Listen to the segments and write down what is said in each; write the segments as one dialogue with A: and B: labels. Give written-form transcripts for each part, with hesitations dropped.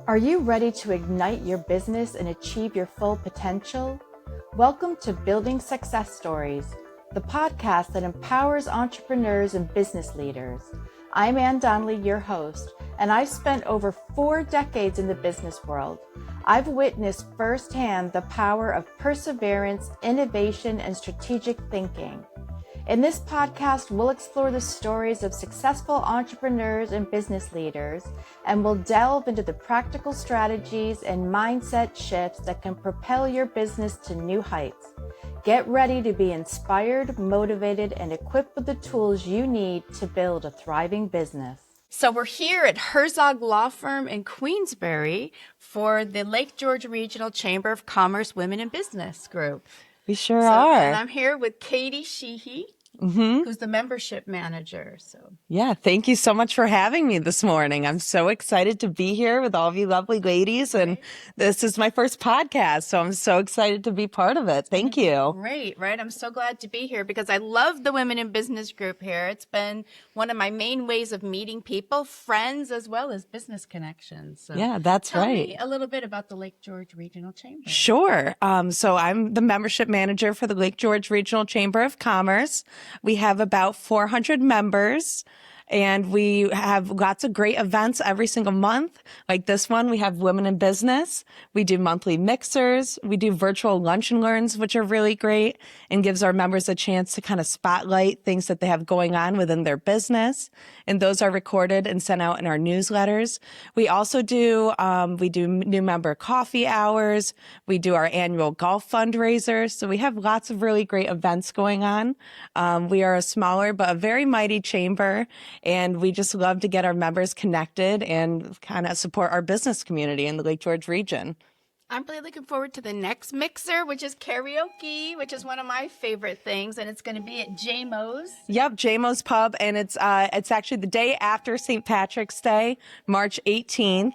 A: Are you ready to ignite your business and achieve your full potential? Welcome to Building Success Stories, the podcast that empowers entrepreneurs and business leaders. I'm Ann Donnelly, your host, and I've spent over 4 decades in the business world. I've witnessed firsthand the power of perseverance, innovation, and strategic thinking. In this podcast, we'll explore the stories of successful entrepreneurs and business leaders, and we'll delve into the practical strategies and mindset shifts that can propel your business to new heights. Get ready to be inspired, motivated, and equipped with the tools you need to build a thriving business. So we're here at Herzog Law Firm in Queensbury for the Lake George Regional Chamber of Commerce Women in Business Group.
B: We sure are.
A: And I'm here with Katie Sheehy, who's the membership manager.
B: Yeah, thank you so much for having me this morning. I'm so excited to be here with all of you lovely ladies. And this is my first podcast, so I'm so excited to be part of it. Thank you.
A: Great, right? I'm so glad to be here because I love the Women in Business group here. It's been one of my main ways of meeting people, friends, as well as business connections. So
B: yeah, that's
A: tell
B: right.
A: me a little bit about the Lake George Regional Chamber.
B: Sure. So I'm the membership manager for the Lake George Regional Chamber of Commerce. We have about 400 members. And we have lots of great events every single month. Like this one, we have Women in Business. We do monthly mixers. We do virtual lunch and learns, which are really great and gives our members a chance to kind of spotlight things that they have going on within their business. And those are recorded and sent out in our newsletters. We also do, new member coffee hours. We do our annual golf fundraiser. So we have lots of really great events going on. We are a smaller but a very mighty chamber. And we just love to get our members connected and kind of support our business community in the Lake George region.
A: I'm really looking forward to the next mixer, which is karaoke, which is one of my favorite things. And it's going to be at JMO's.
B: Yep, JMO's Pub. And it's actually the day after St. Patrick's Day, March 18th.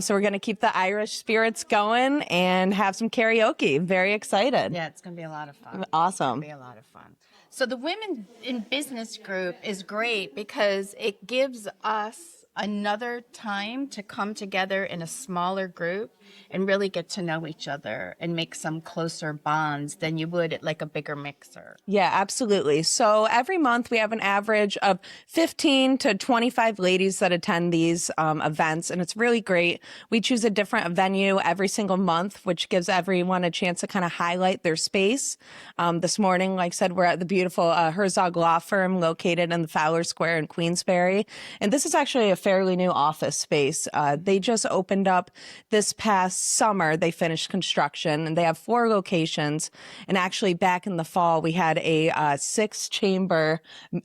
B: So we're going to keep the Irish spirits going and have some karaoke. Very excited.
A: Yeah, it's going to be a lot of fun.
B: Awesome.
A: It's going to be a lot of fun. So the Women in Business group is great because it gives us another time to come together in a smaller group and really get to know each other and make some closer bonds than you would at like a bigger mixer.
B: Yeah, absolutely. So every month we have an average of 15 to 25 ladies that attend these events, and it's really great. We choose a different venue every single month, which gives everyone a chance to kind of highlight their space. This morning, like I said, we're at the beautiful Herzog Law Firm located in the Fowler Square in Queensbury. And this is actually a fairly new office space. They just opened up this past summer. They finished construction and they have 4 locations. And actually back in the fall, we had a 6-chamber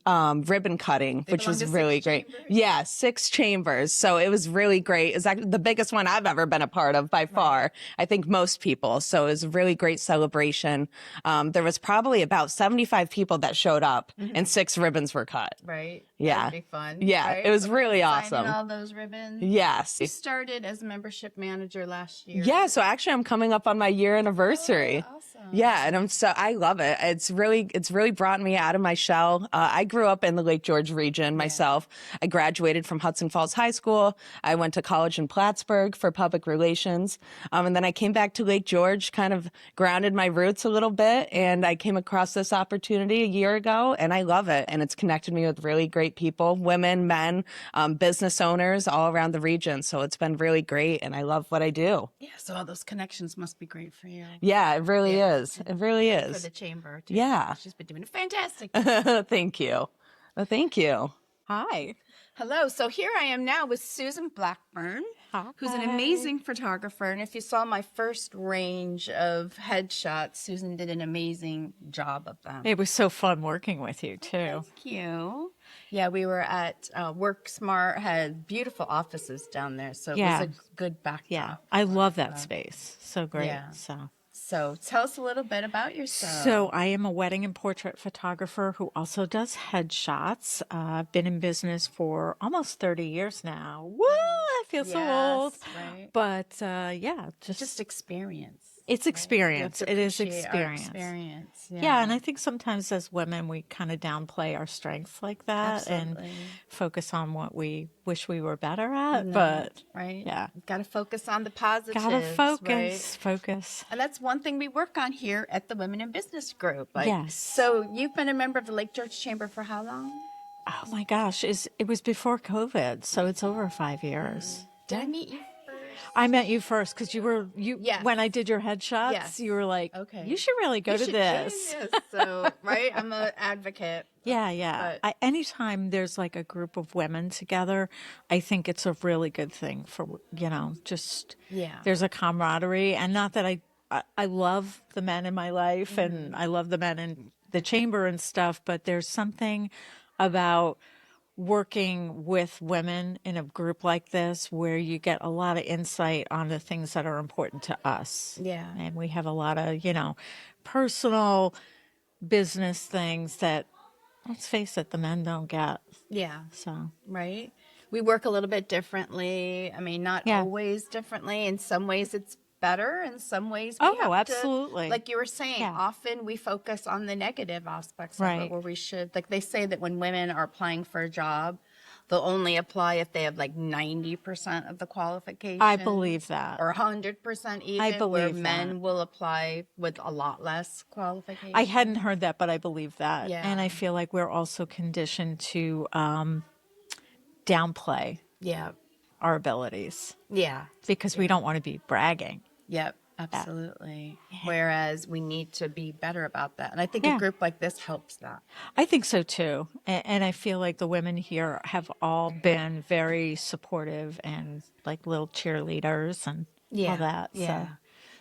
B: ribbon cutting, which was really great. Yeah, 6 chambers. So it was really great. It's actually the biggest one I've ever been a part of by far. I think most people. So it was a really great celebration. There was probably about 75 people that showed up and 6 ribbons were cut.
A: Right.
B: Yeah.
A: That'd be fun.
B: Yeah.
A: Right?
B: It was really awesome.
A: All those ribbons.
B: Yes.
A: You started as membership manager last year.
B: Yeah. So actually I'm coming up on my year anniversary.
A: Oh, awesome.
B: Yeah. And I love it. It's really brought me out of my shell. I grew up in the Lake George region myself. I graduated from Hudson Falls High School. I went to college in Plattsburgh for public relations. And then I came back to Lake George, kind of grounded my roots a little bit. And I came across this opportunity a year ago and I love it. And it's connected me with really great people, women, men, business owners all around the region. So it's been really great. And I love what I do.
A: Yeah. So all those connections must be great for you.
B: Yeah, it really is. It really is.
A: For the chamber, too.
B: Yeah.
A: She's been doing a fantastic.
B: Thank you. Well, thank you. Hi.
A: Hello. So here I am now with Susan Blackburn, who's an amazing photographer. And if you saw my first range of headshots, Susan did an amazing job of them.
C: It was so fun working with you, too.
A: Thank you. Yeah, we were at Work Smart, had beautiful offices down there. So it was a good backdrop.
C: Yeah, I love that space. So great.
A: Yeah.
C: So
A: tell us a little bit about yourself.
C: So I am a wedding and portrait photographer who also does headshots. I've been in business for almost 30 years now. Woo! I feel so old.
A: Right.
C: But
A: Just experience.
C: It's experience.
D: We have
C: It
D: to
C: is
D: appreciate our
C: experience.
D: experience.
C: Yeah, and I think sometimes as women, we kind of downplay our strengths like that and
D: Absolutely.
C: focus on what we wish we were better at.
D: No,
C: But
D: right?
C: yeah,
D: Got to focus on the positives,
C: gotta
D: right?
C: focus.
D: And that's one thing we work on here at the Women in Business Group.
C: Yes.
D: So you've been a member of the Lake George Chamber for how long?
C: Oh my gosh, it was before COVID, so it's over 5 years.
D: Did I meet you first?
C: I met you first because
D: Yes.
C: when I did your headshots,
D: Yes.
C: you were like,
D: Okay.
C: you should really go
D: You
C: to
D: should
C: this.
D: join this. So, right? I'm an advocate.
C: Yeah.
D: But-
C: Anytime there's like a group of women together, I think it's a really good thing for, just,
D: Yeah.
C: there's a camaraderie. And not that I love the men in my life and I love the men in the chamber and stuff, but there's something about working with women in a group like this where you get a lot of insight on the things that are important to us.
D: Yeah.
C: And we have a lot of, personal business things that, let's face it, the men don't get.
D: Yeah.
C: So,
D: Right? We work a little bit differently. I mean, not
C: Yeah.
D: always differently. In some ways, it's better. In some ways, we
C: Oh,
D: have
C: absolutely.
D: To, like you were saying,
C: Yeah.
D: often we focus on the negative aspects of
C: Right.
D: it, where we should. Like they say that when women are applying for a job, they'll only apply if they have like 90% of the qualifications.
C: I believe that.
D: Or 100% even.
C: I
D: where
C: believe
D: men
C: that.
D: will apply with a lot less qualifications.
C: I hadn't heard that, but I believe that.
D: Yeah.
C: And I feel like we're also conditioned to downplay
D: Yeah.
C: our abilities
D: Yeah.
C: because we don't want to be bragging.
D: Yep, absolutely. Whereas we need to be better about that. And I think
C: Yeah.
D: a group like this helps that.
C: I think so too. And I feel like the women here have all been very supportive and like little cheerleaders and all that.
D: Yeah.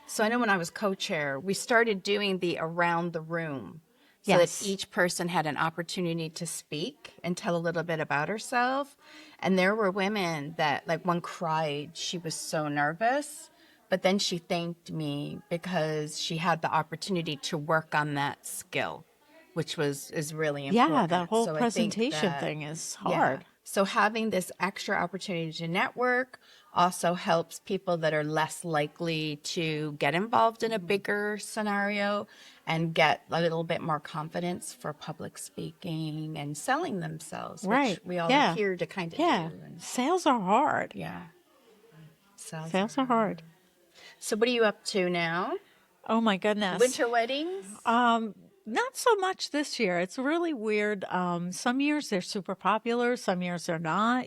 D: So I know when I was co-chair, we started doing the around the room so
C: Yes.
D: that each person had an opportunity to speak and tell a little bit about herself. And there were women that, like, one cried. She was so nervous. But then she thanked me because she had the opportunity to work on that skill, which is really important.
C: Yeah, that whole
D: So I think
C: presentation
D: that-
C: thing is
D: yeah.
C: hard.
D: So having this extra opportunity to network also helps people that are less likely to get involved in a bigger scenario and get a little bit more confidence for public speaking and selling themselves,
C: Right.
D: which we all
C: Yeah.
D: are here to kind of
C: Yeah.
D: do. And,
C: Sales are hard.
D: yeah. So,
C: Sales are hard.
D: so what are you up to now?
C: Oh my goodness.
D: Winter weddings?
C: Not so much this year. It's really weird. Some years they're super popular, some years they're not,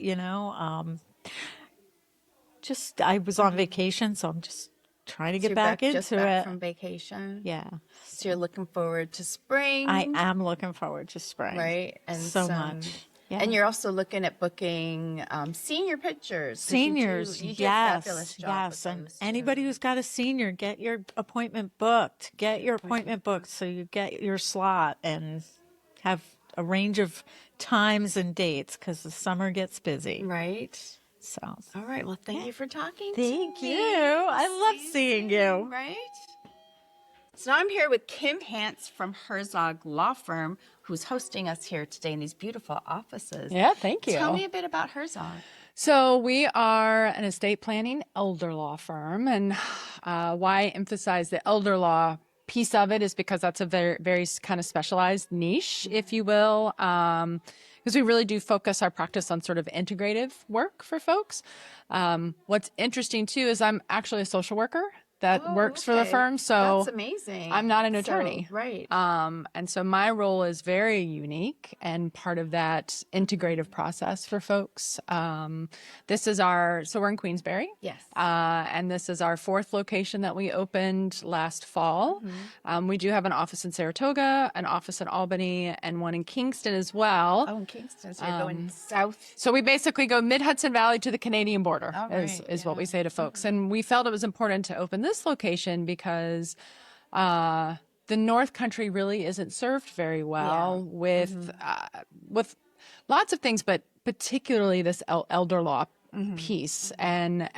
C: just I was on vacation, so I'm just trying to
D: So
C: get
D: you're
C: back
D: just
C: into
D: back
C: it.
D: from vacation?
C: Yeah.
D: So you're looking forward to spring?
C: I am looking forward to spring.
D: Right? And
C: so
D: some-
C: much. Yeah.
D: And you're also looking at booking senior pictures. 'cause
C: Seniors,
D: you do a fabulous
C: yes,
D: job
C: yes.
D: with
C: And
D: those,
C: anybody
D: too.
C: who's got a senior, get your appointment booked. Get your appointment booked so you get your slot and have a range of times and dates because the summer gets busy.
D: Right.
C: So
D: All right. Well, thank you for talking.
C: thank
D: to
C: you.
D: me.
C: I love seeing you.
D: Right. So now I'm here with Kim Hance from Herzog Law Firm, who's hosting us here today in these beautiful offices.
B: Yeah, thank you.
D: Tell me a bit about Herzog.
B: So we are an estate planning elder law firm, and why I emphasize the elder law piece of it is because that's a very, very kind of specialized niche, if you will, because we really do focus our practice on sort of integrative work for folks. What's interesting too is I'm actually a social worker that works for the
D: okay.
B: firm, so
D: That's amazing.
B: I'm not an
D: So,
B: attorney.
D: right.
B: And so my role is very unique and part of that integrative process for folks. This is so we're in Queensbury.
D: Yes.
B: And this is our 4th location that we opened last fall. We do have an office in Saratoga, an office in Albany, and one in Kingston as well.
D: Oh, in Kingston. So you're going south.
B: So we basically go mid-Hudson Valley to the Canadian border
D: All
B: is
D: right,
B: what we say to folks. And we felt it was important to open this location because the North Country really isn't served very well with lots of things, but particularly this elder law piece. And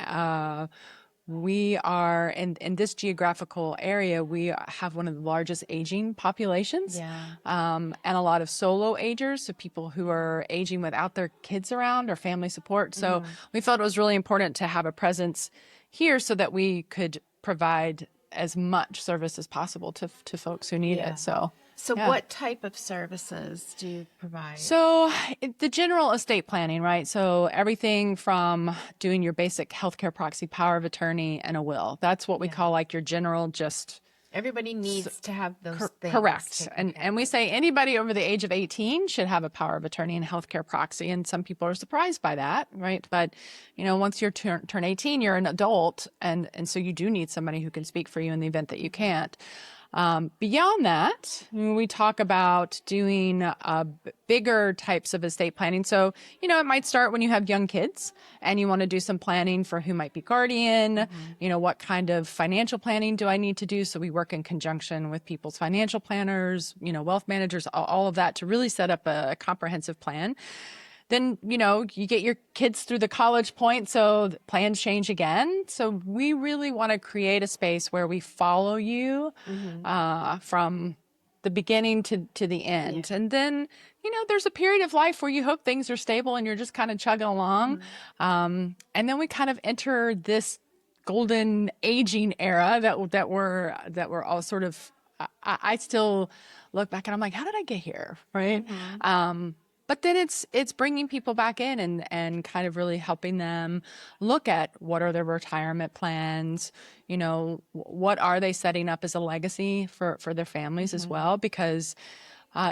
B: we are in this geographical area, we have one of the largest aging populations. And a lot of solo agers, so people who are aging without their kids around or family support. So we felt it was really important to have a presence here so that we could provide as much service as possible to folks who need it. So
D: what type of services do you provide?
B: So the general estate planning, right? So everything from doing your basic healthcare proxy, power of attorney, and a will. That's what we call like your general just.
D: Everybody needs to have those things.
B: Correct. And we say anybody over the age of 18 should have a power of attorney and healthcare proxy. And some people are surprised by that, right? But, once you turn 18, you're an adult. And so you do need somebody who can speak for you in the event that you can't. Beyond that, we talk about doing bigger types of estate planning. So, it might start when you have young kids and you want to do some planning for who might be guardian, what kind of financial planning do I need to do? So we work in conjunction with people's financial planners, wealth managers, all of that to really set up a comprehensive plan. Then, you get your kids through the college point, so plans change again. So we really want to create a space where we follow you from the beginning to the end. And then, there's a period of life where you hope things are stable and you're just kind of chugging along. And then we kind of enter this golden aging era that we're all sort of, I still look back and I'm like, how did I get here? Right. But then it's bringing people back in and kind of really helping them look at what are their retirement plans, what are they setting up as a legacy for their families as well, because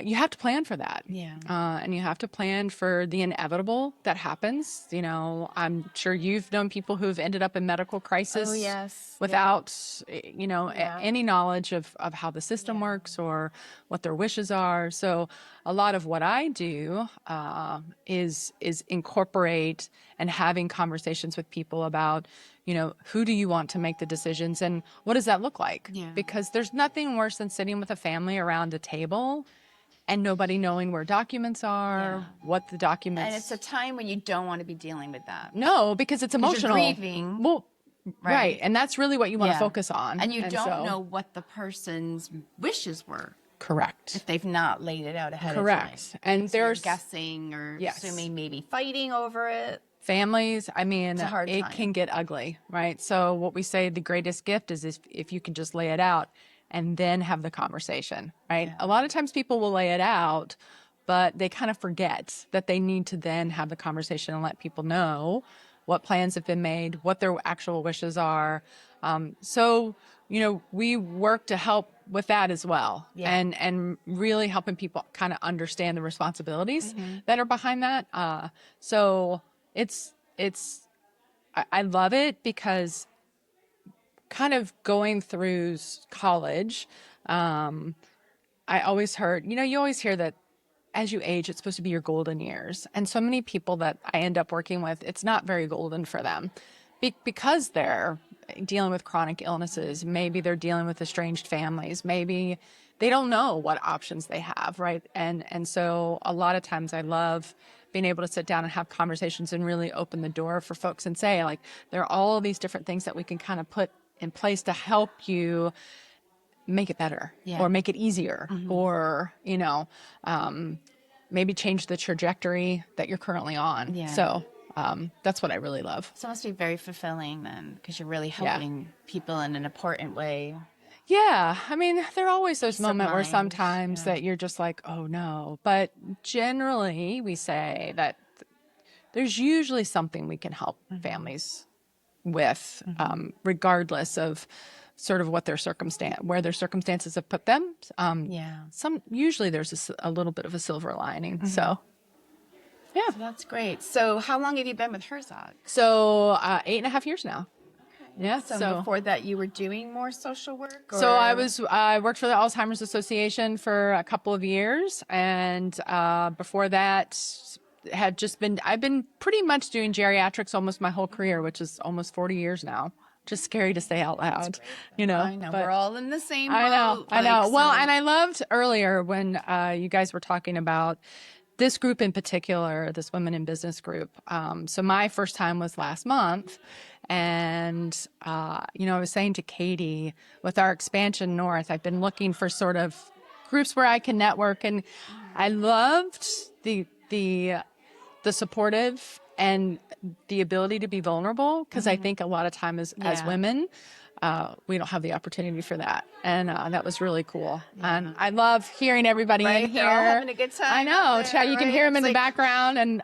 B: you have to plan for that. And you have to plan for the inevitable that happens. I'm sure you've known people who've ended up in medical crisis without, any knowledge of how the system works or what their wishes are. So a lot of what I do is incorporate and having conversations with people about, who do you want to make the decisions and what does that look like? Because there's nothing worse than sitting with a family around a table and nobody knowing where documents are, what the documents.
D: And it's a time when you don't want to be dealing with that.
B: No, because it's emotional.
D: You're grieving.
B: Well, right. And that's really what you want to focus on.
D: And you don't know what the person's wishes were.
B: Correct.
D: If they've not laid it out ahead of time.
B: Correct. And
D: so
B: there's
D: you're guessing or assuming, maybe fighting over it.
B: Families, I mean,
D: it's a hard time.
B: Can get ugly, right? So what we say the greatest gift is if you can just lay it out and then have the conversation, right? A lot of times people will lay it out, but they kind of forget that they need to then have the conversation and let people know what plans have been made, what their actual wishes are. So, we work to help with that as well, and really helping people kind of understand the responsibilities that are behind that. So I love it because kind of going through college, I always heard, you always hear that as you age, it's supposed to be your golden years. And so many people that I end up working with, it's not very golden for them because they're dealing with chronic illnesses. Maybe they're dealing with estranged families. Maybe they don't know what options they have, right? And so a lot of times I love being able to sit down and have conversations and really open the door for folks and say, like, there are all these different things that we can kind of put in place to help you make it better or make it easier or, maybe change the trajectory that you're currently on. So that's what I really love.
D: So it must be very fulfilling then, because you're really helping people in an important way.
B: Yeah. I mean, there are always those moments where sometimes that you're just like, oh no. But generally we say that there's usually something we can help families with, regardless of sort of what their where their circumstances have put them. Usually there's a little bit of a silver lining. So,
D: So that's great. So how long have you been with Herzog?
B: So 8.5 years now. Yeah.
D: So before that, you were doing more social work? Or?
B: So I worked for the Alzheimer's Association for a couple of years, and before that, I've been pretty much doing geriatrics almost my whole career, which is almost 40 years now. Just scary to say out loud,
D: I know,
B: but
D: we're all in the same boat.
B: I know. Well, and I loved earlier when you guys were talking about this group in particular, this Women in Business group. So my first time was last month. And, I was saying to Katie, with our expansion north, I've been looking for sort of groups where I can network. And I loved the supportive
E: and the ability to be vulnerable, because I think a lot of times as women, we don't have the opportunity for that. And that was really cool. And I love hearing everybody in here.
D: They're all having a good time.
E: I know.
D: out there,
E: You can
D: right?
E: hear them in
D: It's
E: the background. And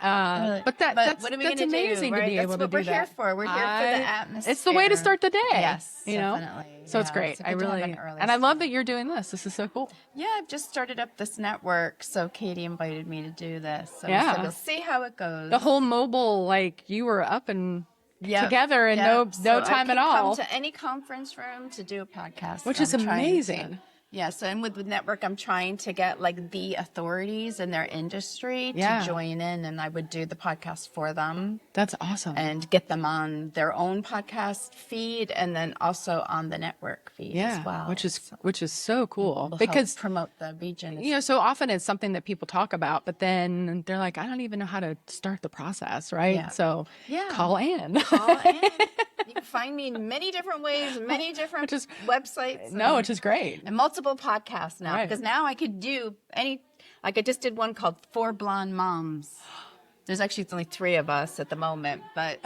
D: but
E: that's
D: what are we
E: that's
D: gonna
E: amazing
D: do,
E: to
D: right?
E: be able to do that.
D: That's what we're here for. We're here for the atmosphere.
E: It's the way to start the day.
D: Yes,
E: you know?
D: definitely.
E: So it's great.
D: So
E: I
D: good to have
E: really,
D: an early
E: and I love
D: start.
E: that you're doing this. This is so cool.
D: Yeah, I've just started up this network, so Katie invited me to do this. So
E: Yeah.
D: we said, we'll see how it goes.
E: The whole mobile, like you were up and
D: Yep.
E: together in
D: Yep.
E: no
D: So
E: time
D: I
E: at
D: can
E: all.
D: come to any conference room to do a podcast,
E: Which
D: so
E: is
D: I'm trying
E: amazing.
D: to- yeah, so and with the network, I'm trying to get like the authorities in their industry
E: Yeah.
D: to join in, and I would do the podcast for them
E: That's awesome.
D: and get them on their own podcast feed, and then also on the network feed as well.
E: which is so cool
D: Will help
E: because
D: promote the region.
E: you know, so often it's something that people talk about, but then they're like, I don't even know how to start the process, right?
D: Yeah.
E: So
D: Yeah.
E: call in.
D: Call in. You can find me in many different ways, many different
E: Which is-
D: websites.
E: No, which is great.
D: And multiple podcasts now,
E: Right.
D: because now I could do like I just did one called Four Blonde Moms. There's actually it's only 3 of us at the moment, but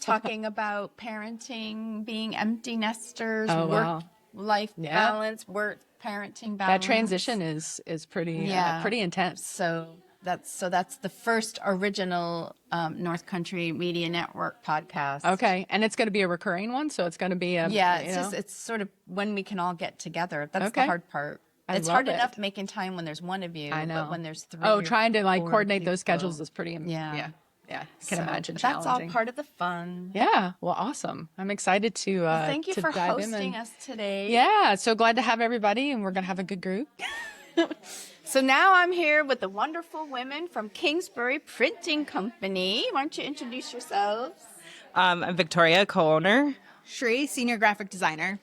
D: talking about parenting, being empty nesters,
E: Oh, wow.
D: work-life
E: Yeah.
D: balance, work parenting balance.
E: That transition is pretty pretty intense.
D: So that's the first original North Country Media Network podcast.
E: Okay, and it's going to be a recurring one, so it's going to be a
D: Yeah,
E: you
D: it's
E: know?
D: just it's sort of when we can all get together. That's
E: Okay.
D: the hard part.
E: I
D: It's
E: love
D: hard
E: it.
D: enough making time when there's one of you.
E: I know.
D: But when there's 3.
E: Oh,
D: or
E: trying to like
D: 4
E: coordinate those
D: people.
E: schedules is pretty.
D: Yeah.
E: I can
D: So,
E: imagine.
D: but that's all
E: challenging.
D: part of the fun.
E: Yeah, well, awesome. I'm excited to.
D: Thank you
E: to
D: for
E: dive in
D: hosting
E: and-
D: us today.
E: Yeah, so glad to have everybody, and we're gonna have a good group.
D: So now I'm here with the wonderful women from Kingsbury Printing Company. Why don't you introduce yourselves?
F: I'm Victoria, co-owner.
G: Shri, senior graphic designer.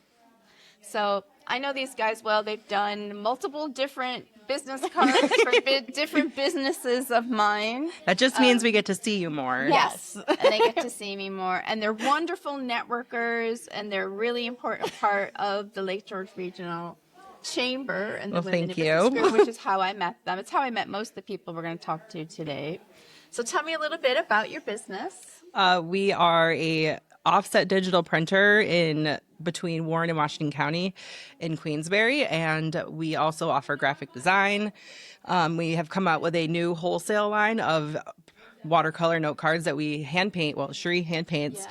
D: So I know these guys well. They've done multiple different business cards for different businesses of mine.
F: That just means we get to see you more.
D: Yes, and they get to see me more. And they're wonderful networkers, and they're a really important part of the Lake George Regional Chamber and the
F: Well,
D: Women
F: thank
D: in Business
F: you.
D: Group, which is how I met them. It's how I met most of the people we're going to talk to today. So tell me a little bit about your business.
F: We are a offset digital printer in between Warren and Washington County in Queensbury, and we also offer graphic design. We have come out with a new wholesale line of watercolor note cards that we hand paint. Well, Shri hand paints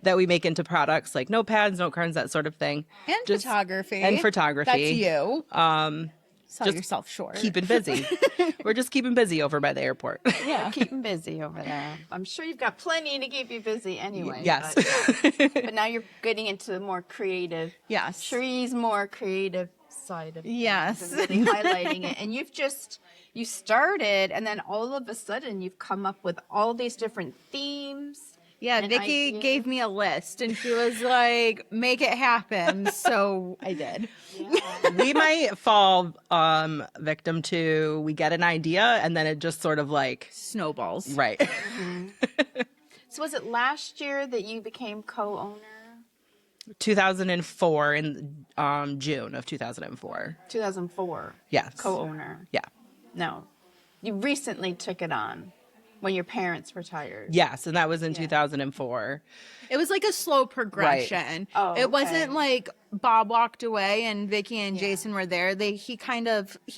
F: that we make into products like notepads, note cards, that sort of thing.
G: And photography.
F: And photography.
G: That's you. Sell
F: just
G: yourself short.
F: Keeping busy. We're just keeping busy over by the airport.
D: Yeah, keep them busy over there. I'm sure you've got plenty to keep you busy anyway.
F: Yes.
D: But now you're getting into the more creative.
G: Yes.
D: Shree's more creative side of things
G: Yes.
D: and really highlighting it. And you started, and then all of a sudden you've come up with all these different themes.
G: Yeah,
D: and
G: Vicky
D: ideas.
G: gave me a list and she was like, make it happen. So I did.
F: We might fall victim to we get an idea and then it just sort of like
G: Snowballs.
F: right.
D: So was it last year that you became co-owner?
F: 2004 in June of 2004.
D: 2004.
F: Yes.
D: Co-owner.
F: Yeah.
D: No. You recently took it on when your parents retired.
F: Yes, and that was in 2004.
G: It was like a slow progression.
D: Oh, okay.
G: It wasn't like Bob walked away and Vicky and Jason were there. He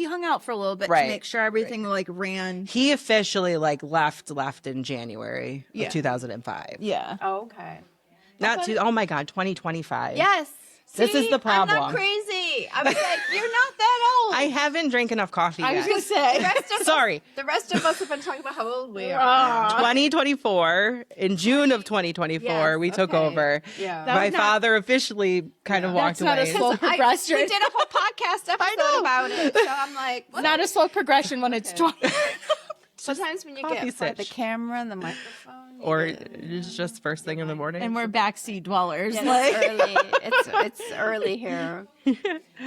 G: hung out for a little bit
F: Right.
G: to make sure everything like ran.
F: He officially like left in January
G: Yeah.
F: of 2005.
G: Yeah.
D: Oh, okay.
F: Oh my god, 2025.
D: Yes.
F: This is
D: See?
F: the
D: I'm
F: problem.
D: not crazy. I was like, you're not that old.
F: I haven't drank enough coffee
G: I
F: yet.
G: was going to say.
D: The rest of
F: Sorry.
D: the rest of us have been talking about how old we are.
F: 2024, in June of 2024,
D: Yes,
F: we took
D: okay.
F: over.
D: Yeah.
G: That
F: My
G: was not-
F: father officially kind of walked
G: That's not a
F: away.
G: slow
D: We
G: progression.
D: did a whole podcast episode about it. So I'm like, what?
G: Not a slow progression when it's 20.
D: Sometimes when you
F: coffee
D: get in front of the
F: sitch.
D: camera and the microphone.
F: Or it's just first thing in the morning.
G: And we're backseat dwellers.
D: Yeah,
G: like,
D: it's early. It's early here.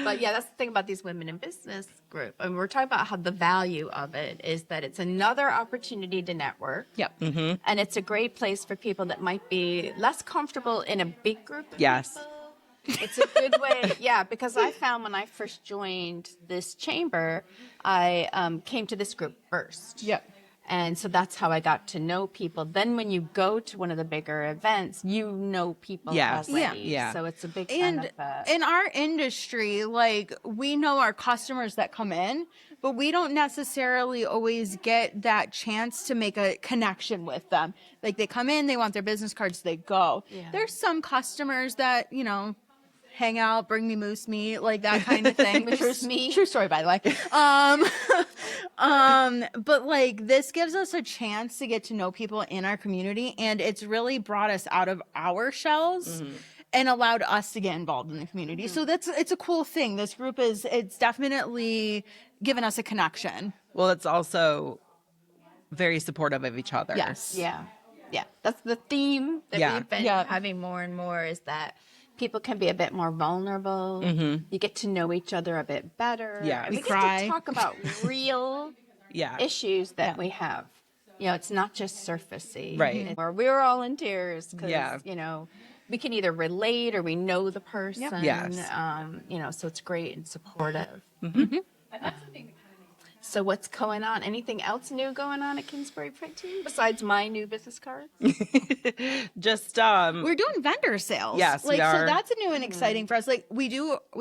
D: But yeah, that's the thing about these women in business group. And we're talking about how the value of it is that it's another opportunity to network.
G: Yep.
D: And it's a great place for people that might be less comfortable in a big group. Of
F: Yes.
D: people. It's a good way. Yeah, because I found when I first joined this chamber, I came to this group first.
G: Yep.
D: And so that's how I got to know people. Then when you go to one of the bigger events, you know people
F: Yes.
D: already.
F: Yeah.
D: So it's a big
G: And
D: benefit.
G: in our industry, like, we know our customers that come in, but we don't necessarily always get that chance to make a connection with them. Like, they come in, they want their business cards, they go. There's some customers that, you know, hang out, bring me moose meat, like that kind of thing.
D: Moose meat?
G: True story, by the way. But like, this gives us a chance to get to know people in our community, and it's really brought us out of our shells and allowed us to get involved in the community. So it's a cool thing. This group it's definitely given us a connection.
F: Well, it's also very supportive of each other.
G: Yes.
D: Yeah. That's the theme that
F: Yeah.
D: we've been having more and more, is that people can be a bit more vulnerable. You get to know each other a bit better.
F: Yeah.
D: And
F: We
D: we
G: cry.
D: get to talk about real
F: Yeah.
D: issues that we have. You know, it's not just surfacey.
F: Right.
D: Or we're all in tears because,
F: Yeah.
D: you know, we can either relate or we know the person.
F: Yes.
D: You know, so it's great and supportive. So what's going on? Anything else new going on at Kingsbury Printing besides my new business cards?
F: Just
G: We're doing vendor sales.
F: Yes, we
G: like,
F: are.
G: so that's new and exciting for us. Like, we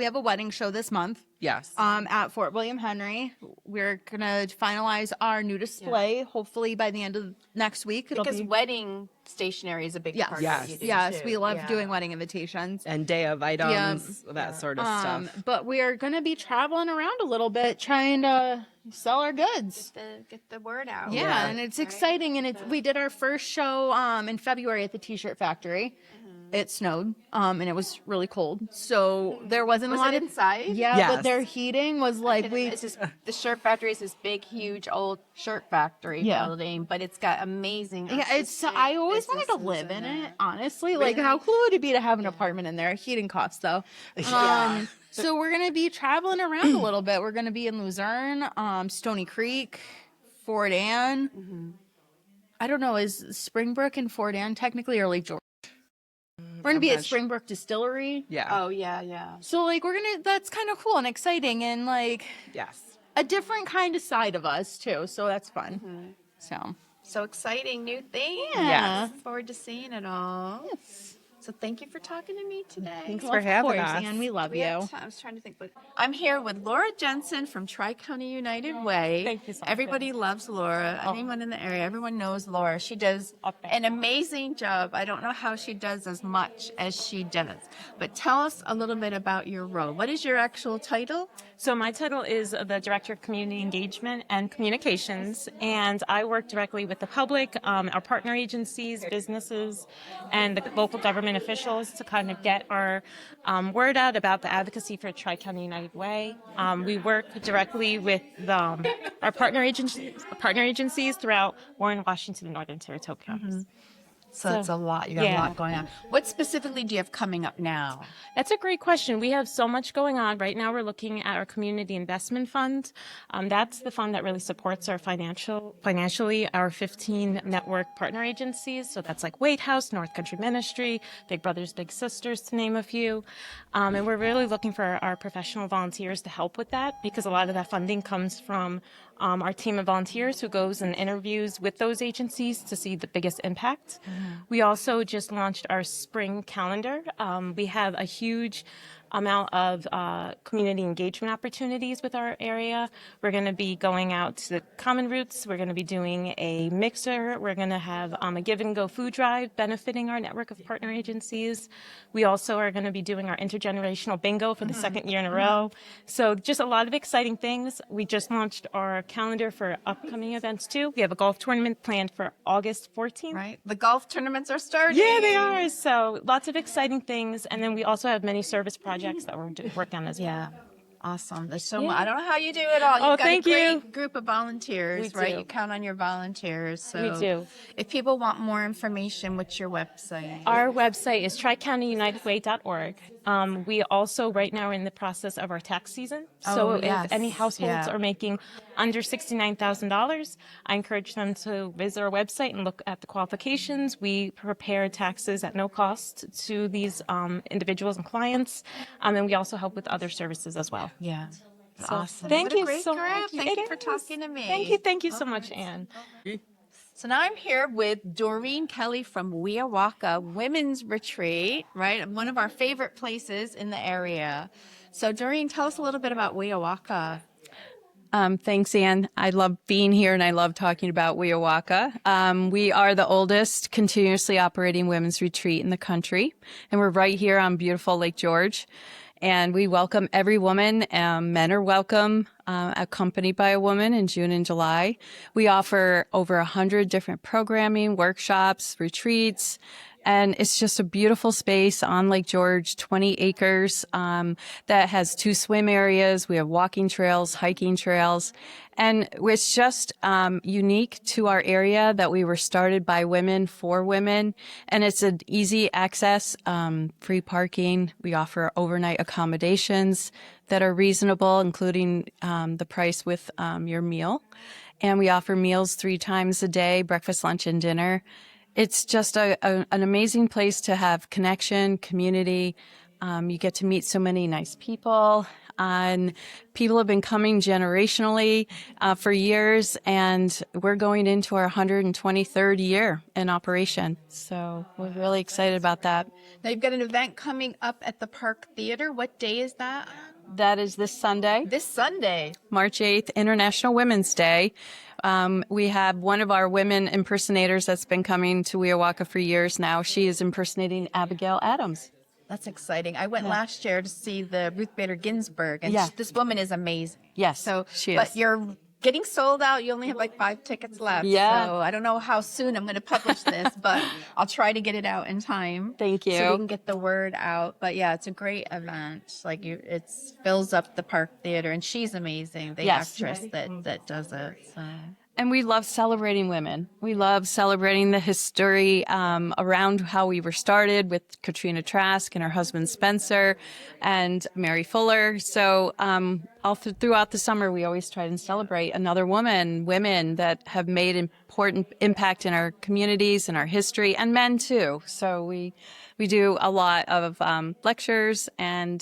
G: have a wedding show this month.
F: yes.
G: At Fort William Henry. We're gonna finalize our new display. Hopefully by the end of next week. It'll
D: Because
G: be
D: wedding stationery is a big part
F: Yes.
D: of what you do
G: yes,
D: too.
G: we love
D: Yeah.
G: doing wedding invitations.
F: And day of items, that sort of stuff.
G: But we are gonna be traveling around a little bit, trying to sell our goods.
D: Get the word out.
G: Yeah, and it's exciting. And we did our first show in February at the T-shirt factory. It snowed, and it was really cold, so there wasn't
D: Was
G: a lot
D: it
G: of
D: inside?
G: Yeah,
F: Yes.
G: but their heating was like
D: It's just, the shirt factory is this big, huge, old shirt factory building, but it's got amazing.
G: Yeah, it's. I always wanted to live in it. Honestly, like, how cool would it be to have an apartment in there? Heating costs, though. So we're gonna be traveling around a little bit. We're gonna be in Luzerne, Stony Creek, Fort Ann. I don't know. Is Springbrook and Fort Ann technically, or Lake George? We're gonna be at Springbrook Distillery.
F: Yeah.
D: Oh yeah.
G: So like, that's kind of cool and exciting, and like
F: Yes.
G: a different kind of side of us too. So that's fun.
D: So exciting new thing.
G: Yeah.
D: Look forward to seeing it all.
G: Yes.
D: So thank you for talking to me today.
F: Thanks
G: Well,
F: for
G: of
F: having
G: course,
F: us.
G: Anne, we love
D: We
G: you.
D: have I was trying to think, but I'm here with Laura Jensen from Tri-County United Way.
E: Thank you so much.
D: Everybody loves Laura. Anyone in the area, everyone knows Laura. She does an amazing job. I don't know how she does as much as she does. But tell us a little bit about your role. What is your actual title?
H: So my title is the Director of Community Engagement and Communications, and I work directly with the public, our partner agencies, businesses, and the local government officials to kind of get our word out about the advocacy for Tri-County United Way. We work directly with our partner agencies throughout Warren, Washington, and Northern Territory counties.
D: So that's a lot. You got a lot going on. What specifically do you have coming up now?
H: That's a great question. We have so much going on. Right now, we're looking at our community investment fund. That's the fund that really supports our financially our 15 network partner agencies. So that's like Wade House, North Country Ministry, Big Brothers Big Sisters, to name a few. And we're really looking for our professional volunteers to help with that, because a lot of that funding comes from our team of volunteers who goes and interviews with those agencies to see the biggest impact. We also just launched our spring calendar. We have a huge amount of community engagement opportunities with our area. We're going to be going out to the common routes. We're going to be doing a mixer. We're going to have a give and go food drive benefiting our network of partner agencies. We also are going to be doing our intergenerational bingo for the second year in a row. So just a lot of exciting things. We just launched our calendar for upcoming events too. We have a golf tournament planned for August 14th.
D: Right. The golf tournaments are starting.
H: Yeah, they are. So lots of exciting things. And then we also have many service projects that we're working on as well.
D: Yeah. Awesome. There's so much. I don't know how you do it all. You've got
H: thank
D: a great
H: you.
D: group of volunteers,
H: We
D: right?
H: do.
D: You count on your volunteers. So
H: We do.
D: If people want more information, what's your website?
H: Our website is tricountyunitedway.org. We also right now are in the process of our tax season. So if any households are making under $69,000, I encourage them to visit our website and look at the qualifications. We prepare taxes at no cost to these individuals and clients. And we also help with other services as well.
D: Yeah. Awesome.
H: Thank
D: What a
H: you
D: great
H: so
D: group.
H: much.
D: Thank you
H: It
D: for
H: is.
D: talking to me.
H: Thank you so much, Anne.
D: So now I'm here with Doreen Kelly from Wiawaka Women's Retreat, right? One of our favorite places in the area. So Doreen, tell us a little bit about Wiawaka.
B: Thanks, Anne. I love being here and I love talking about Wiawaka. We are the oldest continuously operating women's retreat in the country, and we're right here on beautiful Lake George. And we welcome every woman. Men are welcome, accompanied by a woman in June and July. We offer over 100 different programming, workshops, retreats, and it's just a beautiful space on Lake George, 20 acres, that has 2 swim areas. We have walking trails, hiking trails, and it's just unique to our area that we were started by women for women, and it's an easy access, free parking. We offer overnight accommodations that are reasonable, including the price with your meal, and we offer meals 3 times a day, breakfast, lunch, and dinner. It's just an amazing place to have connection, community. You get to meet so many nice people, and people have been coming generationally for years, and we're going into our 123rd year in operation. So we're really excited about that.
D: Now you've got an event coming up at the Park Theater. What day is that?
B: That is this Sunday,
D: This Sunday.
B: March 8th, International Women's Day. We have one of our women impersonators that's been coming to Wiawaka for years now. She is impersonating Abigail Adams.
D: That's exciting. I went last year to see the Ruth Bader Ginsburg, and
B: Yeah.
D: this woman is amazing.
B: Yes,
D: So,
B: she
D: but
B: is.
D: you're getting sold out. You only have like 5 tickets left.
B: Yeah.
D: So I don't know how soon I'm going to publish this, but I'll try to get it out in time.
B: Thank you.
D: So we can get the word out. But yeah, it's a great event. Like it fills up the Park Theater, and she's amazing. The
B: Yes.
D: actress that does it. So.
B: And we love celebrating women. We love celebrating the history around how we were started with Katrina Trask and her husband Spencer and Mary Fuller. So throughout the summer, we always try and celebrate another women that have made important impact in our communities and our history, and men too. So we do a lot of lectures, and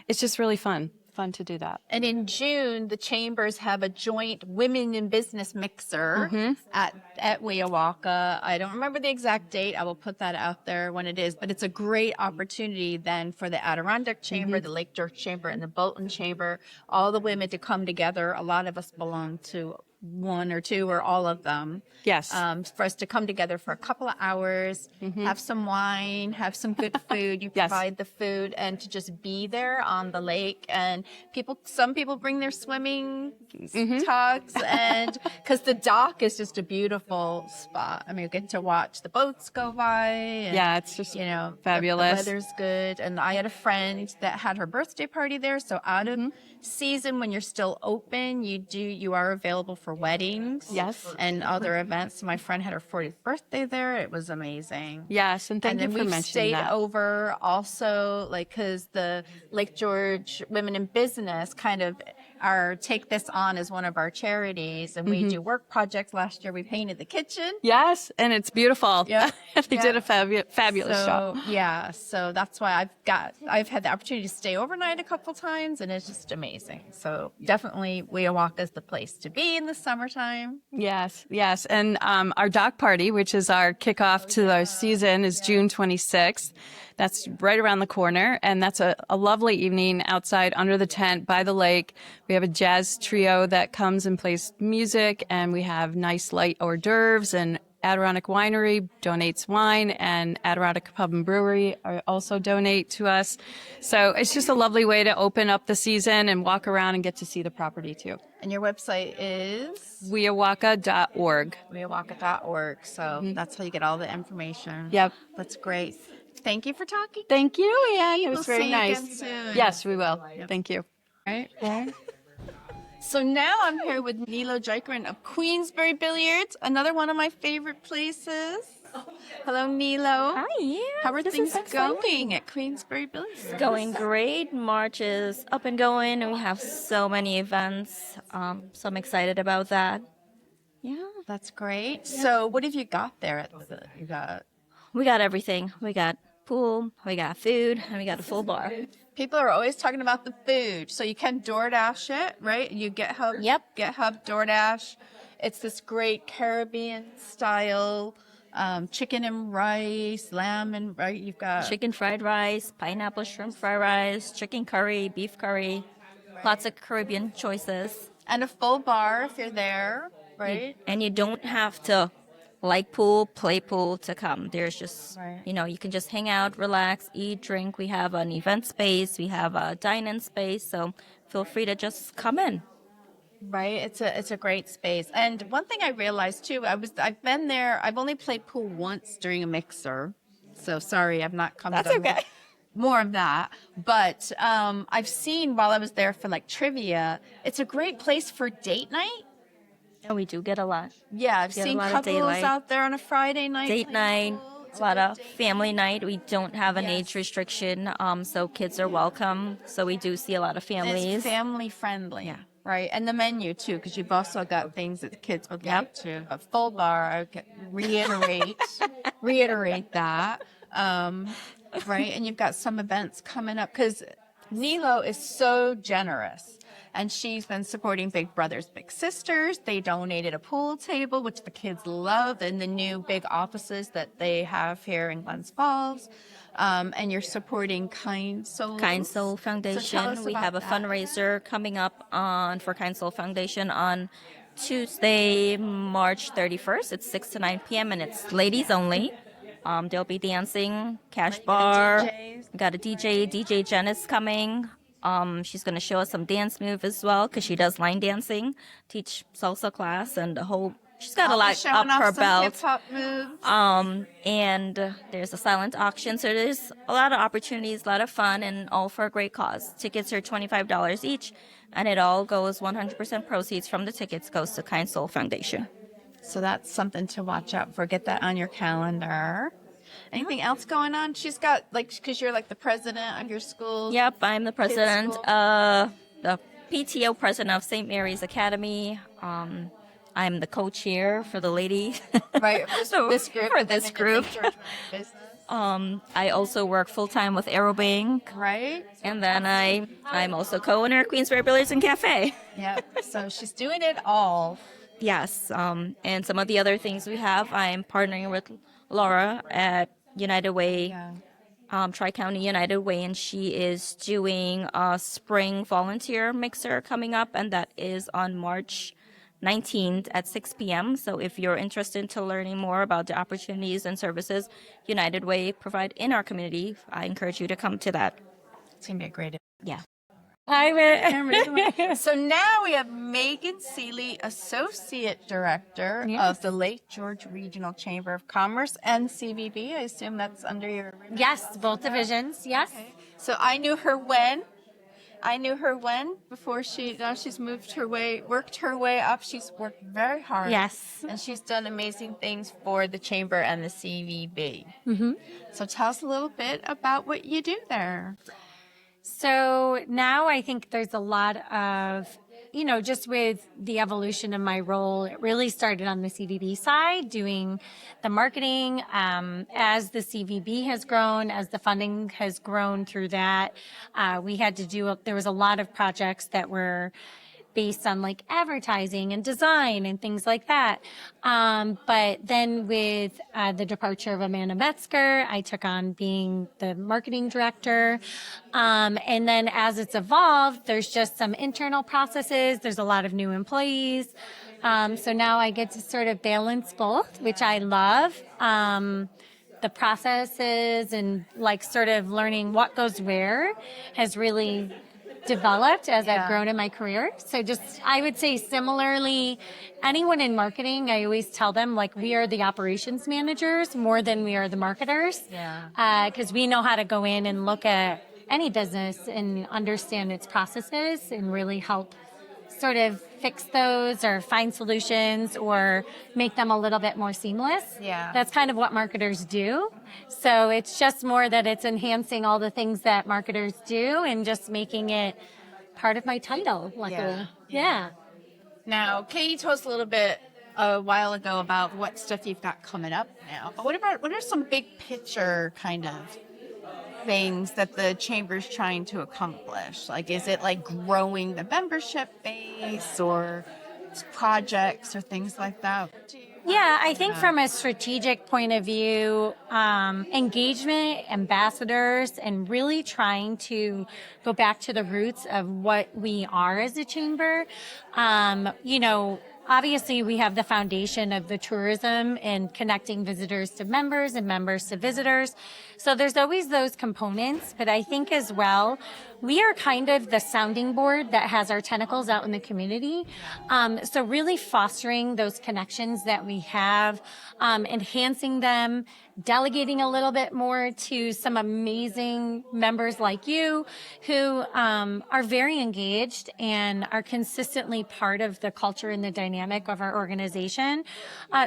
B: it's just really fun to do that.
D: And in June, the chambers have a joint women in business mixer at Wiawaka. I don't remember the exact date. I will put that out there when it is. But it's a great opportunity then for the Adirondack Chamber, the Lake George Chamber, and the Bolton Chamber, all the women to come together. A lot of us belong to one or two or all of them.
B: Yes.
D: For us to come together for a couple of hours, have some wine, have some good food. You
B: Yes.
D: provide the food, and to just be there on the lake. And some people bring their swimming togs, and because the dock is just a beautiful spot. I mean, you get to watch the boats go by. And,
B: Yeah, it's just
D: The
B: fabulous.
D: weather's good. And I had a friend that had her birthday party there. So out of season, when you're still open, you are available for weddings,
B: Yes.
D: and other events. My friend had her 40th birthday there. It was amazing.
B: Yes, and thank
D: And
B: you
D: then
B: for
D: we've
B: mentioning
D: stayed
B: that.
D: over also, like, because the Lake George Women in Business kind of take this on as one of our charities, and we do work projects. Last year we painted the kitchen.
B: Yes, and it's beautiful.
D: Yeah.
B: They did a fabulous job.
D: Yeah, so that's why I've had the opportunity to stay overnight a couple times, and it's just amazing. So definitely Wiawaka is the place to be in the summertime.
B: Yes. And our dock party, which is our kickoff to the season, is June 26th. That's right around the corner, and that's a lovely evening outside under the tent by the lake. We have a jazz trio that comes and plays music, and we have nice light hors d'oeuvres, and Adirondack Winery donates wine, and Adirondack Pub and Brewery also donate to us. So it's just a lovely way to open up the season and walk around and get to see the property too.
D: And your website is
B: Wiawaka.org.
D: Wiawaka.org. So that's how you get all the information.
B: Yep.
D: That's great. Thank you for talking.
B: Thank you, Anne. It was
D: We'll
B: very
D: see you
B: nice.
D: again soon.
B: Yes, we will. Thank you.
D: Right. So now I'm here with Nilo Jykeren of Queensbury Billiards, another one of my favorite places. Hello, Nilo.
I: Hi, yeah.
D: How are
I: this
D: things
I: is exciting.
D: going at Queensbury Billiards?
I: It's going great. March is up and going, and we have so many events. So I'm excited about that. Yeah,
D: That's great. So what have you got there? We got
I: we got everything. We got pool, we got food, and we got a full bar.
D: People are always talking about the food. So you can DoorDash it, right? You GetHub DoorDash. It's this great Caribbean style chicken and rice, lamb and right. You've got
I: Chicken fried rice, pineapple shrimp fried rice, chicken curry, beef curry, lots of Caribbean choices.
D: and a full bar if you're there, right?
I: And you don't have to like pool, play pool to come. There's just,
D: Right.
I: you can just hang out, relax, eat, drink. We have an event space. We have a dine-in space. So feel free to just come in.
D: Right. It's a great space. And one thing I realized too, I've been there. I've only played pool once during a mixer. So sorry, I've not come
I: That's
D: to
I: okay.
D: more of that. But I've seen while I was there for like trivia, it's a great place for date night.
I: And we do get a lot.
D: Yeah, I've
I: Get a
D: seen
I: lot of
D: couples
I: daylight.
D: out there on a Friday night.
I: Date
D: playing
I: night,
D: pool. It's
I: a lot
D: good
I: of
D: date
I: family
D: night.
I: night. We don't have an
D: Yes.
I: age restriction, so kids are welcome. So we do see a lot of
D: And
I: families.
D: it's family friendly.
I: Yeah.
D: Right. And the menu too, because you've also got things that the kids would like to. A full bar, I would reiterate that. Right. And you've got some events coming up because Nilo is so generous. And she's been supporting Big Brothers Big Sisters. They donated a pool table, which the kids love, in the new big offices that they have here in Glens Falls. And you're supporting Kind Soul.
I: Kind Soul
D: So tell
I: Foundation.
D: us
I: We
D: about
I: have a
D: that.
I: fundraiser coming up for Kind Soul Foundation on Tuesday, March 31st. It's 6 to 9 p.m. and it's ladies only. There'll be dancing, cash bar.
D: DJs.
I: We got a DJ. DJ Jen is coming. She's going to show us some dance move as well because she does line dancing, teach salsa class, and she's got a lot
D: Showing
I: up
D: off
I: her
D: some
I: belt.
D: hip-hop moves.
I: And there's a silent auction. So there's a lot of opportunities, a lot of fun, and all for a great cause. Tickets are $25 each, and it all goes 100% proceeds from the tickets goes to Kind Soul Foundation.
D: So that's something to watch out for. Get that on your calendar. Anything else going on? She's got, because you're like the president of your school.
I: Yep, I'm the president,
D: school.
I: the PTO president of St. Mary's Academy. I'm the co-chair for the lady.
D: Right. This group.
I: For this group.
D: Business.
I: I also work full-time with Aerobank.
D: Right.
I: And then I'm also co-owner of Queensbury Billiards and Cafe.
D: Yep. So she's doing it all.
I: Yes, and some of the other things we have, I'm partnering with Laura at United Way, Tri-County United Way, and she is doing a spring volunteer mixer coming up, and that is on March 19th at 6 p.m. So if you're interested in learning more about the opportunities and services United Way provide in our community, I encourage you to come to that.
D: It's going to be a great
I: Yeah.
D: So now we have Megan Seeley, Associate Director of the Lake George Regional Chamber of Commerce and CVB. I assume that's under your...
J: Yes, both divisions. Yes.
D: So I knew her when before she's worked her way up. She's worked very hard.
J: Yes.
D: And she's done amazing things for the Chamber and the CVB.
J: Mm-hmm.
D: So tell us a little bit about what you do there.
J: So now I think there's a lot of, just with the evolution of my role, it really started on the CVB side, doing the marketing. As the CVB has grown, as the funding has grown through that, we had to there was a lot of projects that were based on like advertising and design and things like that. But then with the departure of Amanda Metzger, I took on being the marketing director. And then as it's evolved, there's just some internal processes. There's a lot of new employees. So now I get to sort of balance both, which I love. The processes and like sort of learning what goes where has really developed as I've grown in my career. So I would say similarly, anyone in marketing, I always tell them like we are the operations managers more than we are the marketers. Yeah. Because we know how to go in and look at any business and understand its processes and really help sort of fix those or find solutions or make them a little bit more seamless.
D: Yeah.
J: That's kind of what marketers do. So it's just more that it's enhancing all the things that marketers do and just making it part of my title, luckily. Yeah.
D: Now, Katie told us a little bit a while ago about what stuff you've got coming up now. But what are some big picture kind of things that the chamber is trying to accomplish? Like, is it like growing the membership base or projects or things like that?
J: Yeah, I think from a strategic point of view, engagement, ambassadors, and really trying to go back to the roots of what we are as a chamber. Obviously, we have the foundation of the tourism and connecting visitors to members and members to visitors. So there's always those components. But I think as well, we are kind of the sounding board that has our tentacles out in the community. So really fostering those connections that we have, enhancing them, delegating a little bit more to some amazing members like you who are very engaged and are consistently part of the culture and the dynamic of our organization.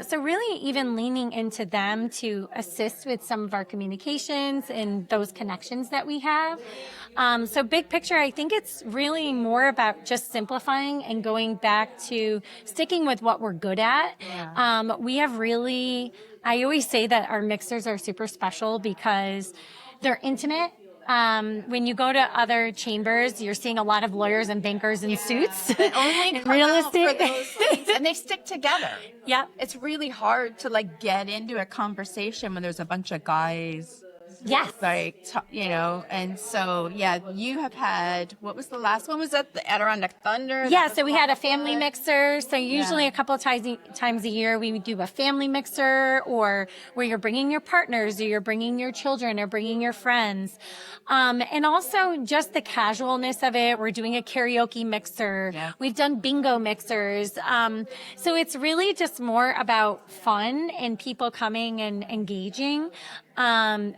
J: So really even leaning into them to assist with some of our communications and those connections that we have. So big picture, I think it's really more about just simplifying and going back to sticking with what we're good at. We have really, I always say that our mixers are super special because they're intimate. When you go to other chambers, you're seeing a lot of lawyers and bankers in suits.
D: Only
J: in real estate.
D: for those things, and they stick together.
J: Yeah.
D: It's really hard to like get into a conversation when there's a bunch of guys.
J: Yes.
D: And so, you have had, what was the last one? Was that the Adirondack Thunder?
J: Yeah, so we had a family mixer. So usually a couple of times a year, we would do a family mixer or where you're bringing your partners or you're bringing your children or bringing your friends. And also just the casualness of it. We're doing a karaoke mixer. Yeah. We've done bingo mixers. So it's really just more about fun and people coming and engaging.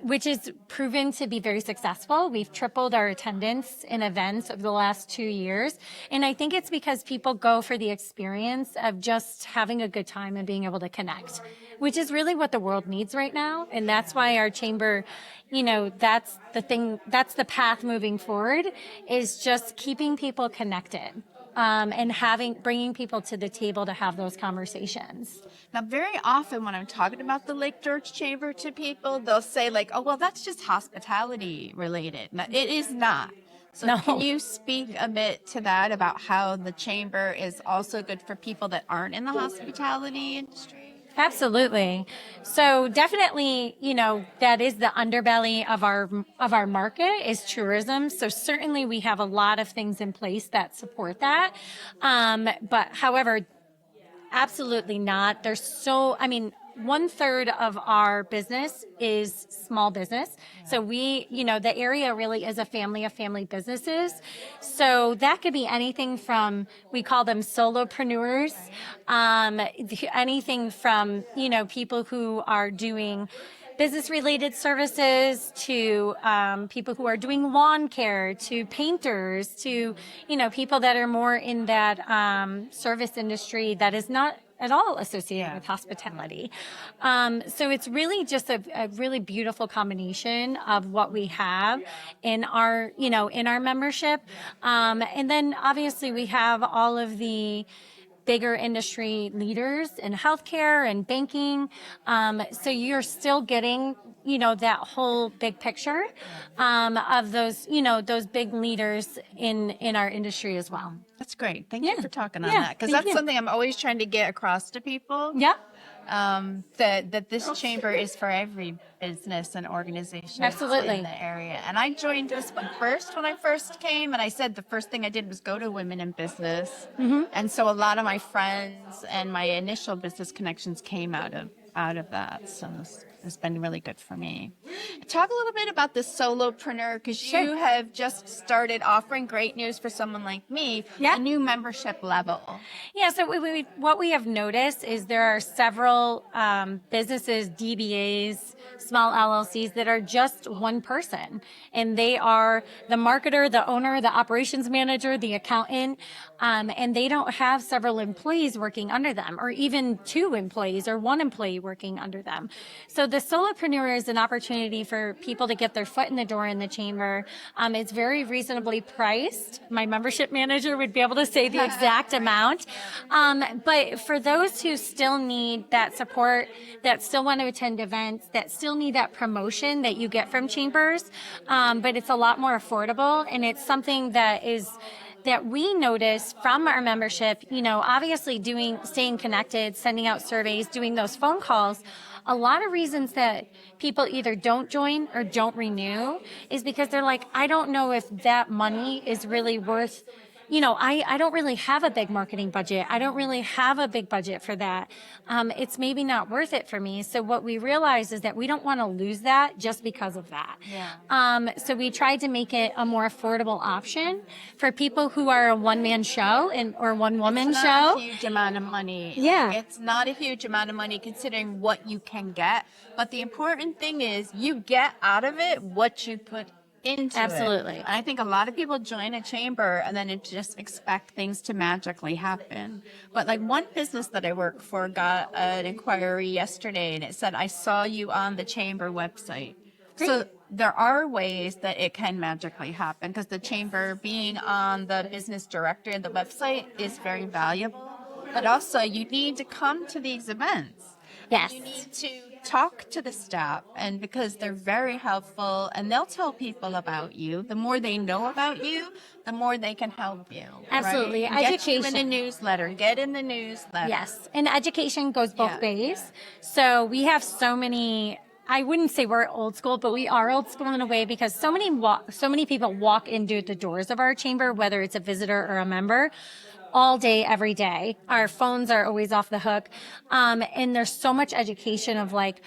J: Which is proven to be very successful. We've tripled our attendance in events over the last 2 years. And I think it's because people go for the experience of just having a good time and being able to connect, which is really what the world needs right now. And that's why our chamber, that's the thing, that's the path moving forward, is just keeping people connected. And bringing people to the table to have those conversations.
D: Now, very often when I'm talking about the Lake George Chamber to people, they'll say like, oh, well, that's just hospitality related. Now, it is not. So
J: No.
D: Can you speak a bit to that about how the chamber is also good for people that aren't in the hospitality industry?
J: Absolutely. So definitely, that is the underbelly of our market is tourism. So certainly we have a lot of things in place that support that. But however, absolutely not. 1/3 of our business is small business. So the area really is a family of family businesses. So that could be anything from, we call them solopreneurs, anything from, people who are doing business-related services to people who are doing lawn care, to painters, to, people that are more in that service industry that is not at all associated with hospitality. So it's really just a really beautiful combination of what we have in our membership. And then obviously we have all of the bigger industry leaders in healthcare and banking. So you're still getting, that whole big picture of those, those big leaders in our industry as well.
D: That's great. Thank you for talking on that, because that's something I'm always trying to get across to people.
J: Yeah.
D: That this chamber is for every business and organization
J: Absolutely.
D: in the area. And I joined this one first when I first came, and I said the first thing I did was go to Women in Business. Mm-hmm. And so a lot of my friends and my initial business connections came out of that. So it's been really good for me. Talk a little bit about the solopreneur, because you have just started offering great news for someone like me, a new membership level.
J: Yeah, so what we have noticed is there are several businesses, DBAs, small LLCs that are just one person. And they are the marketer, the owner, the operations manager, the accountant, and they don't have several employees working under them, or even 2 employees or 1 employee working under them. So the solopreneur is an opportunity for people to get their foot in the door in the chamber. It's very reasonably priced. My membership manager would be able to say the exact amount. But for those who still need that support, that still want to attend events, that still still need that promotion that you get from chambers, but it's a lot more affordable, and it's something that we notice from our membership, obviously staying connected, sending out surveys, doing those phone calls. A lot of reasons that people either don't join or don't renew is because they're like, I don't know if that money is really worth, I don't really have a big marketing budget. I don't really have a big budget for that. It's maybe not worth it for me. So what we realized is that we don't want to lose that just because of that. Yeah. So we tried to make it a more affordable option for people who are a one-man show or one-woman show.
D: It's not a huge amount of money.
J: Yeah.
D: It's not a huge amount of money considering what you can get. But the important thing is you get out of it what you put into
J: Absolutely.
D: it. I think a lot of people join a chamber and then just expect things to magically happen. But like one business that I work for got an inquiry yesterday and it said, I saw you on the chamber website. Great. So there are ways that it can magically happen because the chamber being on the business directory of the website is very valuable. But also you need to come to these events.
J: Yes.
D: You need to talk to the staff, and because they're very helpful and they'll tell people about you. The more they know about you, the more they can help you.
J: Absolutely.
D: Right?
J: Education.
D: Get you in the newsletter. Get in the newsletter.
J: Yes. And education goes both ways. So we have so many, I wouldn't say we're old school, but we are old school in a way because so many people walk into the doors of our chamber, whether it's a visitor or a member, all day, every day. Our phones are always off the hook. And there's so much education of like,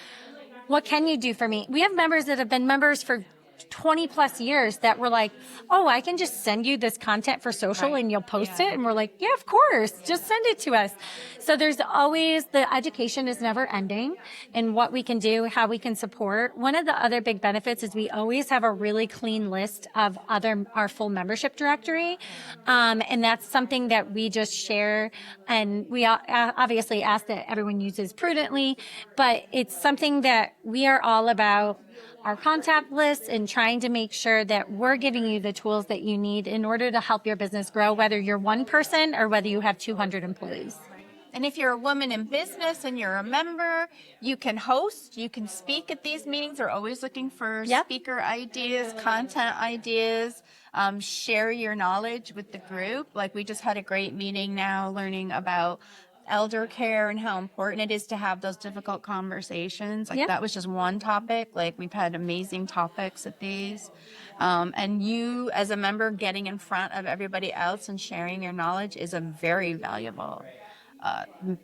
J: what can you do for me? We have members that have been members for 20 plus years that were like, oh, I can just send you this content for social and you'll post it. And we're like, yeah, of course, just send it to us. So there's always, the education is never ending in what we can do, how we can support. One of the other big benefits is we always have a really clean list of our full membership directory. And that's something that we just share. And we obviously ask that everyone uses prudently, but it's something that we are all about our contact list and trying to make sure that we're giving you the tools that you need in order to help your business grow, whether you're one person or whether you have 200 employees.
D: And if you're a woman in business and you're a member, you can host, you can speak at these meetings. We're always looking for speaker ideas, content ideas, share your knowledge with the group. Like we just had a great meeting now learning about elder care and how important it is to have those difficult conversations. Like that was just one topic. Like we've had amazing topics at these. And you as a member getting in front of everybody else and sharing your knowledge is a very valuable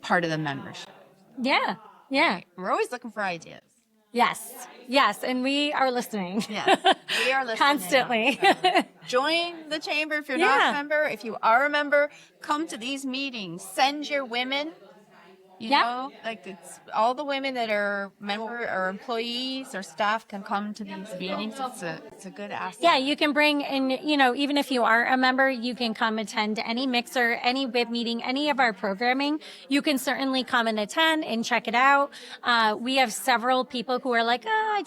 D: part of the membership.
J: Yeah. Yeah.
D: We're always looking for ideas.
J: Yes. Yes. And we are listening.
D: Yes. We are listening.
J: Constantly.
D: Join the chamber if you're not a member. If you are a member, come to these meetings. Send your women. You know, like it's all the women that are member or employees or staff can come to these meetings. It's a good asset.
J: Yeah, you can bring in, even if you aren't a member, you can come attend any mixer, any WIB meeting, any of our programming. You can certainly come and attend and check it out. We have several people who are like, I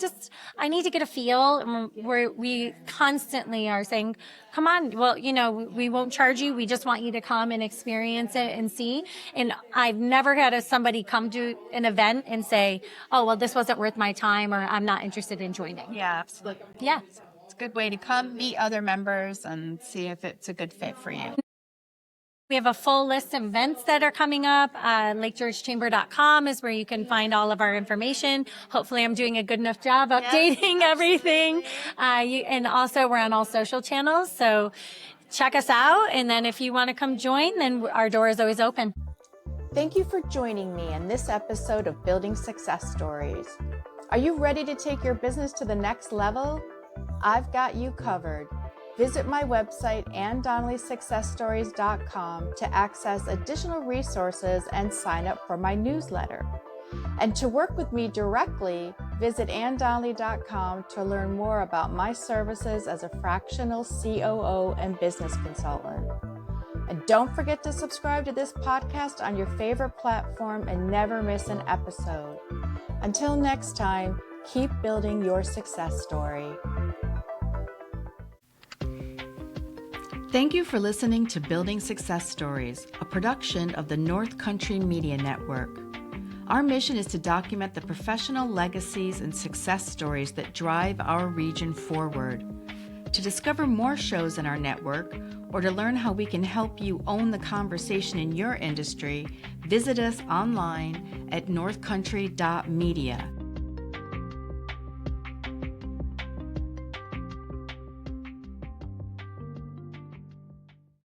J: need to get a feel. And we constantly are saying, come on, well, we won't charge you. We just want you to come and experience it and see. And I've never had somebody come to an event and say, oh, well, this wasn't worth my time or I'm not interested in joining.
D: Yeah, absolutely.
J: Yeah.
D: It's a good way to come, meet other members, and see if it's a good fit for you.
J: We have a full list of events that are coming up. LakeGeorgeChamber.com is where you can find all of our information. Hopefully I'm doing a good enough job updating everything. And also we're on all social channels. So check us out. And then if you want to come join, then our door is always open.
A: Thank you for joining me in this episode of Building Success Stories. Are you ready to take your business to the next level? I've got you covered. Visit my website, AnnDonnellySuccessStories.com, to access additional resources and sign up for my newsletter. And to work with me directly, visit AnnDonnelly.com to learn more about my services as a fractional COO and business consultant. And don't forget to subscribe to this podcast on your favorite platform and never miss an episode. Until next time, keep building your success story. Thank you for listening to Building Success Stories, a production of the North Country Media Network. Our mission is to document the professional legacies and success stories that drive our region forward. To discover more shows in our network, or to learn how we can help you own the conversation in your industry, visit us online at northcountry.media.